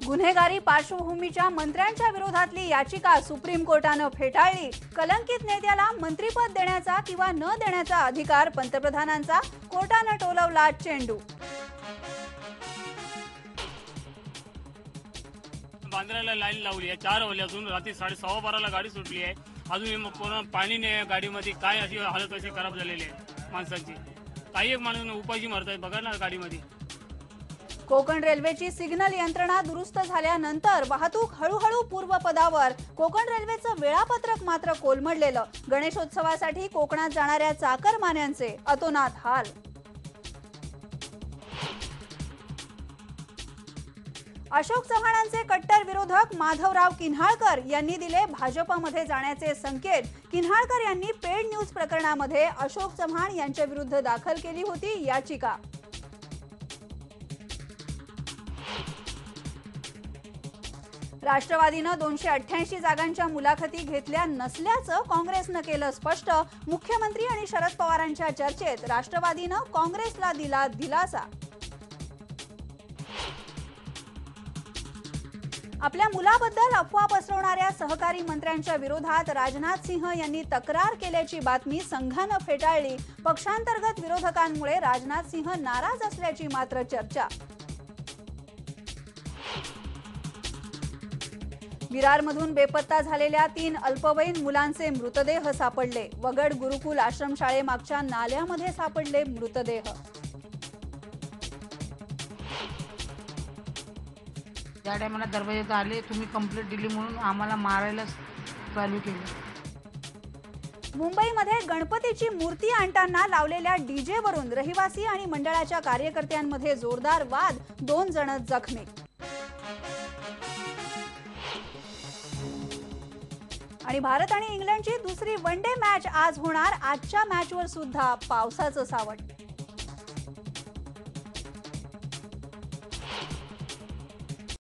गुन्हेगारी पार्श्वभूमीच्या मंत्र्यांच्या विरोधातली याचिका सुप्रीम कोर्टानं फेटाळली। कलंकित नेत्याला मंत्रीपद देण्याचा किंवा न देण्याचा अधिकार पंतप्रधानांचा, कोर्टानं टोलवला चेंडू। बांद्राला लाईन लावली आहे, 4 वाजल्यापासून रात्री 12:30ला गाडी सुटली आहे। अजून पूर्ण पाणी नाही गाडीमध्ये, काय अशी हालत अशी खराब झालेली आहे माणसांची। काही एक माणूस उपाशी मरतात बघा ना गाडीमध्ये। कोकण रेल्वेची सिग्नल यंत्रणा दुरुस्त झाल्यानंतर वाहतूक हळूहळू पूर्वपदावर। कोकण रेल्वेचं वेळापत्रक मात्र कोलमडलेलं। गणेशोत्सवासाठी कोकणात जाणाऱ्या चाकरमान्यांचे अतोनात हाल। अशोक चव्हाणांचे कट्टर विरोधक माधवराव किन्हाळकर यांनी दिले भाजपमध्ये जाण्याचे संकेत। किन्हाळकर यांनी पेड न्यूज प्रकरणामध्ये अशोक चव्हाण यांच्या विरुद्ध दाखल केली होती याचिका। राष्ट्रवादीनं 288 जागांच्या मुलाखती घेतल्या नसल्याचं काँग्रेसनं केलं स्पष्ट। मुख्यमंत्री आणि शरद पवारांच्या चर्चेत राष्ट्रवादीनं काँग्रेसला दिला दिलासा। आपल्या मुलाबद्दल अफवा पसरवणाऱ्या सहकारी मंत्र्यांच्या विरोधात राजनाथ सिंह यांनी तक्रार केल्याची बातमी संघानं फेटाळली। पक्षांतर्गत विरोधकांमुळे राजनाथ सिंह नाराज असल्याची मात्र चर्चा। विरारमधून बेपत्ता झालेल्या 3 अल्पवयीन मुलांचे मृतदेह सापडले। वगड गुरुकुल आश्रमशाळेमागच्या नाल्यामध्ये सापडले मृतदेह। त्या टायमाला दरवाजात आले, तुम्ही कंप्लेंट दिली म्हणून आम्हाला मारायला चालू केलं। मुंबईमध्ये गणपतीची मूर्ती आणताना लावलेल्या डीजे वरून रहिवासी आणि मंडळाच्या कार्यकर्त्यांमध्ये जोरदार वाद, 2 जण जखमी। आणि भारत आणि इंग्लंडची दुसरी वनडे मॅच आज होणार। आजच्या मॅचवर सुद्धा पावसाचं सावट।